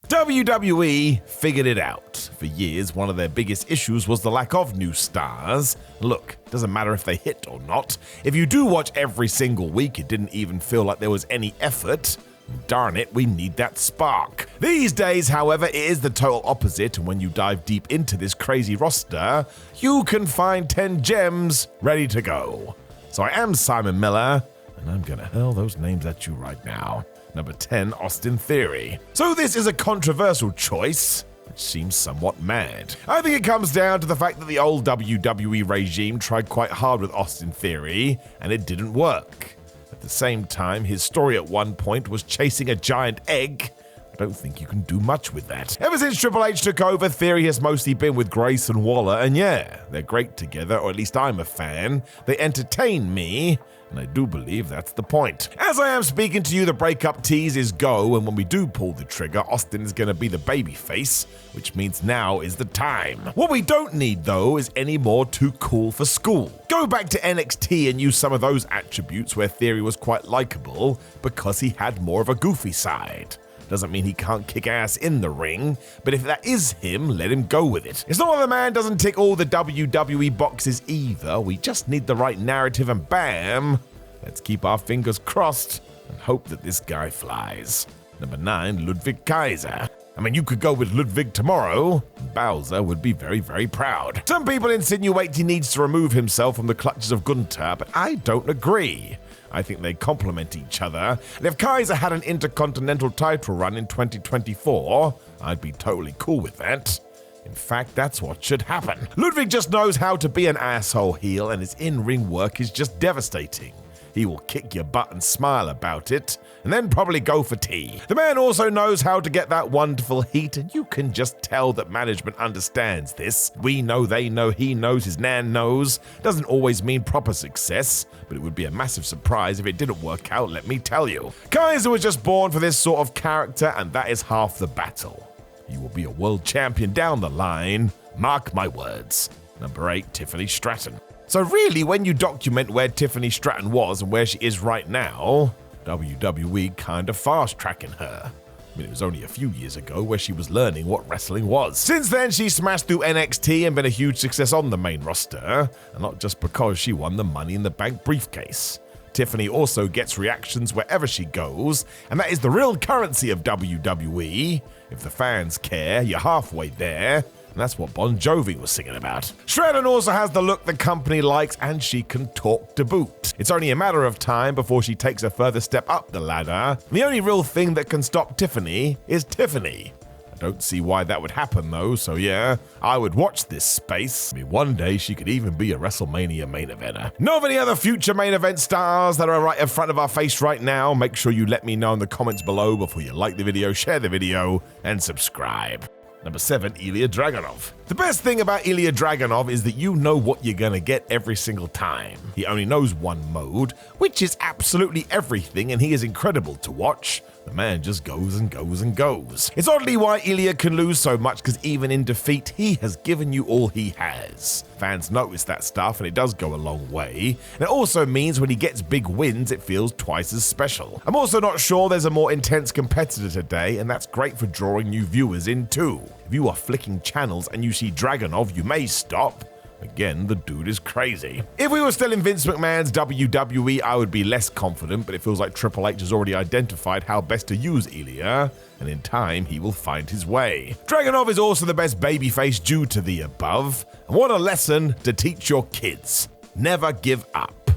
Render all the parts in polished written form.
WWE figured it out. For years, one of their biggest issues was the lack of new stars. Look, it doesn't matter if they hit or not. If you do watch every single week, it didn't even feel like there was any effort. Darn it, we need that spark. These days, however, it is the total opposite, and when you dive deep into this crazy roster, you can find 10 gems ready to go. So I am Simon Miller, and I'm gonna hurl those names at you right now. Number 10, Austin Theory. So this is a controversial choice, which seems somewhat mad. I think it comes down to the fact that the old WWE regime tried quite hard with Austin Theory, and it didn't work. At the same time, his story at one point was chasing a giant egg. I don't think you can do much with that. Ever since Triple H took over, Theory has mostly been with Grace and Waller, and yeah, they're great together, or at least I'm a fan. They entertain me, and I do believe that's the point. As I am speaking to you, the breakup tease is go, and when we do pull the trigger, Austin is going to be the babyface, which means now is the time. What we don't need, though, is any more too cool for school. Go back to NXT and use some of those attributes where Theory was quite likable because he had more of a goofy side. Doesn't mean he can't kick ass in the ring, but if that is him, let him go with it. It's not that the man doesn't tick all the WWE boxes either, we just need the right narrative and bam, let's keep our fingers crossed and hope that this guy flies. Number 9, Ludwig Kaiser. I mean, you could go with Ludwig tomorrow, and Bowser would be very, very proud. Some people insinuate he needs to remove himself from the clutches of Gunther, but I don't agree. I think they complement each other, and if Kaiser had an Intercontinental title run in 2024, I'd be totally cool with that. In fact, that's what should happen. Ludwig just knows how to be an asshole heel, and his in-ring work is just devastating. He will kick your butt and smile about it, and then probably go for tea. The man also knows how to get that wonderful heat, and you can just tell that management understands this. We know, they know, he knows, his nan knows. Doesn't always mean proper success, but it would be a massive surprise if it didn't work out, let me tell you. Kaiser was just born for this sort of character, and that is half the battle. He will be a world champion down the line, mark my words. Number 8, Tiffany Stratton. So really, when you document where Tiffany Stratton was and where she is right now, WWE kind of fast-tracking her. I mean, it was only a few years ago where she was learning what wrestling was. Since then, she smashed through NXT and been a huge success on the main roster, and not just because she won the Money in the Bank briefcase. Tiffany also gets reactions wherever she goes, and that is the real currency of WWE. If the fans care, you're halfway there. And that's what Bon Jovi was singing about. Stratton also has the look the company likes, and she can talk to boot. It's only a matter of time before she takes a further step up the ladder. The only real thing that can stop Tiffany is Tiffany. I don't see why that would happen though, so yeah, I would watch this space. I mean, one day she could even be a WrestleMania main eventer. Know of any other future main event stars that are right in front of our face right now? Make sure you let me know in the comments below before you like the video, share the video, and subscribe. Number 7, Ilia Dragonov. The best thing about Ilia Dragonov is that you know what you're gonna get every single time. He only knows one mode, which is absolutely everything, and he is incredible to watch. The man just goes and goes and goes. It's oddly why Ilia can lose so much, because even in defeat, he has given you all he has. Fans notice that stuff, and it does go a long way. And it also means when he gets big wins, it feels twice as special. I'm also not sure there's a more intense competitor today, and that's great for drawing new viewers in too. If you are flicking channels and you see Dragonov, you may stop. Again, the dude is crazy. If we were still in Vince McMahon's WWE, I would be less confident, but it feels like Triple H has already identified how best to use Ilia, and in time, he will find his way. Dragonov is also the best babyface due to the above, and what a lesson to teach your kids. Never give up.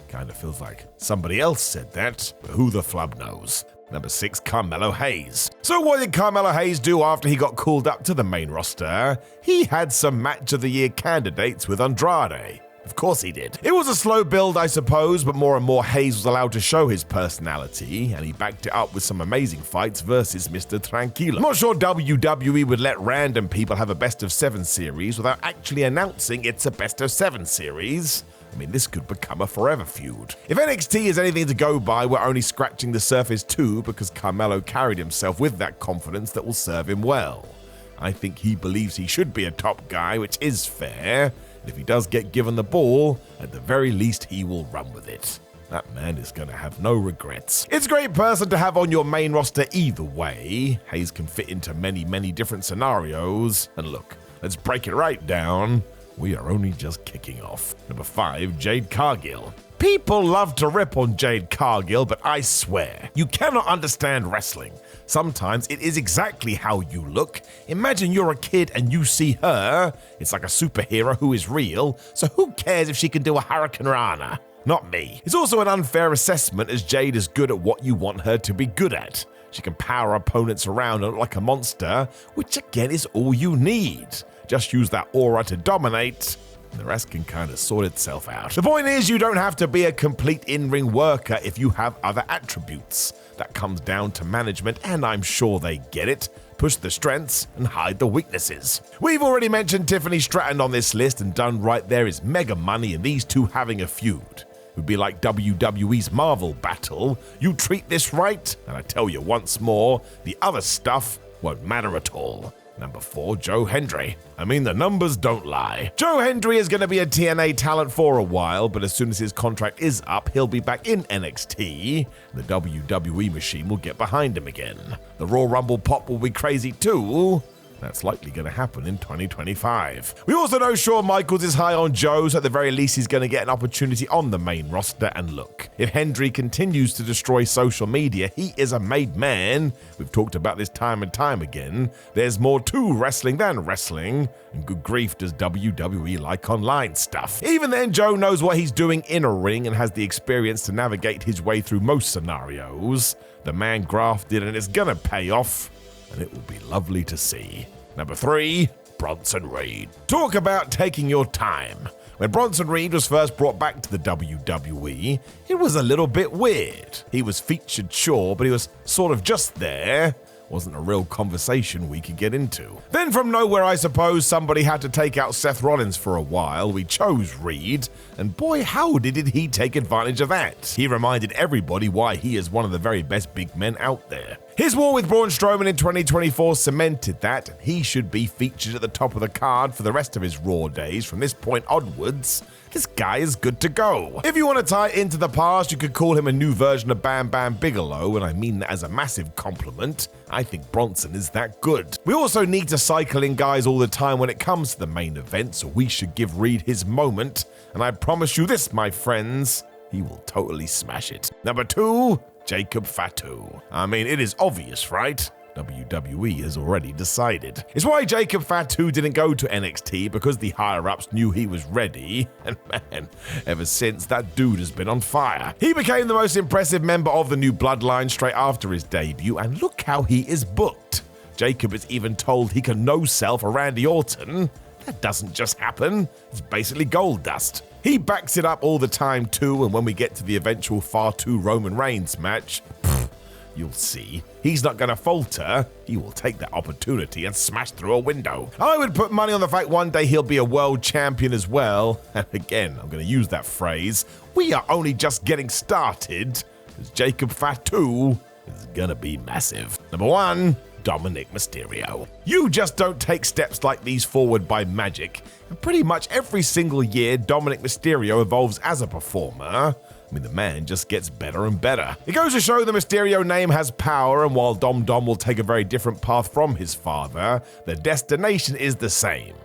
Kinda feels like somebody else said that, but who the flub knows. Number 6, Carmelo Hayes. So what did Carmelo Hayes do after he got called up to the main roster? He had some Match of the Year candidates with Andrade. Of course he did. It was a slow build, I suppose, but more and more Hayes was allowed to show his personality, and he backed it up with some amazing fights versus Mr. Tranquilo. I'm not sure WWE would let random people have a best of 7 series without actually announcing it's a best of 7 series. I mean, this could become a forever feud. If NXT is anything to go by, we're only scratching the surface too, because Carmelo carried himself with that confidence that will serve him well. I think he believes he should be a top guy, which is fair. And if he does get given the ball, at the very least he will run with it. that man is going to have no regrets. It's a great person to have on your main roster either way. Hayes can fit into many, many different scenarios. And look, let's break it right down. We are only just kicking off. Number 5, Jade Carill. People love to rip on Jade Carill, but I swear, you cannot understand wrestling. Sometimes it is exactly how you look. Imagine you're a kid and you see her. It's like a superhero who is real, so who cares if she can do a Hurricane Rana? Not me. It's also an unfair assessment as Jade is good at what you want her to be good at. She can power opponents around and look like a monster, which again is all you need. Just use that aura to dominate, and the rest can kind of sort itself out. The point is, you don't have to be a complete in-ring worker if you have other attributes. That comes down to management, and I'm sure they get it. Push the strengths and hide the weaknesses. We've already mentioned Tiffany Stratton on this list, and done right there is mega money in these two having a feud. It would be like WWE's Marvel battle. You treat this right, and I tell you once more, the other stuff won't matter at all. Number 4, Joe Hendry. I mean, the numbers don't lie. Joe Hendry is going to be a TNA talent for a while, but as soon as his contract is up, he'll be back in NXT. The WWE machine will get behind him again. The Raw Rumble pop will be crazy too. That's likely going to happen in 2025. We also know Shawn Michaels is high on Joe, so at the very least he's going to get an opportunity on the main roster. And look, if Hendry continues to destroy social media, he is a made man. We've talked about this time and time again. There's more to wrestling than wrestling, and good grief does WWE like online stuff. Even then, Joe knows what he's doing in a ring and has the experience to navigate his way through most scenarios. The man grafted and it's gonna pay off, and it will be lovely to see. Number 3, Bronson Reed. Talk about taking your time. When Bronson Reed was first brought back to the WWE, it was a little bit weird. He was featured, sure, but he was sort of just there. Wasn't a real conversation we could get into. Then from nowhere, I suppose, somebody had to take out Seth Rollins for a while. We chose Reed, and boy, how did he take advantage of that. He reminded everybody why he is one of the very best big men out there. His war with Braun Strowman in 2024 cemented that, and he should be featured at the top of the card for the rest of his Raw days from this point onwards. This guy is good to go. If you want to tie it into the past, you could call him a new version of Bam Bam Bigelow, and I mean that as a massive compliment. I think Bronson is that good. We also need to cycle in guys all the time when it comes to the main event, so we should give Reed his moment, and I promise you this, my friends, he will totally smash it. Number 2, Jacob Fatu. I mean, it is obvious, right? WWE has already decided. It's why Jacob Fatu didn't go to NXT, because the higher-ups knew he was ready, and man, ever since, that dude has been on fire. He became the most impressive member of the new bloodline straight after his debut, and look how he is booked. Jacob is even told he can no-self a Randy Orton. That doesn't just happen, it's basically gold dust. He backs it up all the time too, and when we get to the eventual Fatu Roman Reigns match, you'll see. He's not going to falter. He will take that opportunity and smash through a window. I would put money on the fact one day he'll be a world champion as well. And again, I'm going to use that phrase. We are only just getting started, because Jacob Fatu is going to be massive. Number 1, Dominic Mysterio. You just don't take steps like these forward by magic. And pretty much every single year, Dominic Mysterio evolves as a performer. I mean, the man just gets better and better. It goes to show the Mysterio name has power, and while Dom will take a very different path from his father, the destination is the same.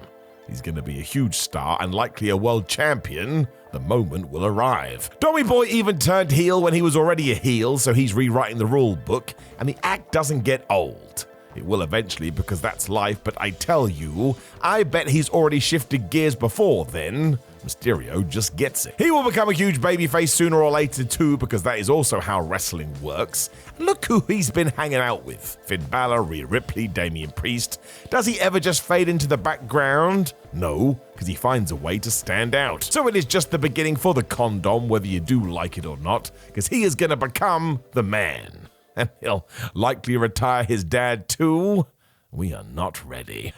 He's going to be a huge star and likely a world champion. The moment will arrive. Dommy Boy even turned heel when he was already a heel, so he's rewriting the rule book, and the act doesn't get old. It will eventually, because that's life, but I tell you, I bet he's already shifted gears before then. Mysterio just gets it. He will become a huge babyface sooner or later too, because that is also how wrestling works. And look who he's been hanging out with. Finn Balor, Rhea Ripley, Damian Priest. Does he ever just fade into the background? No, because he finds a way to stand out. So it is just the beginning for the condom, whether you do like it or not, because he is going to become the man. And he'll likely retire his dad too. We are not ready.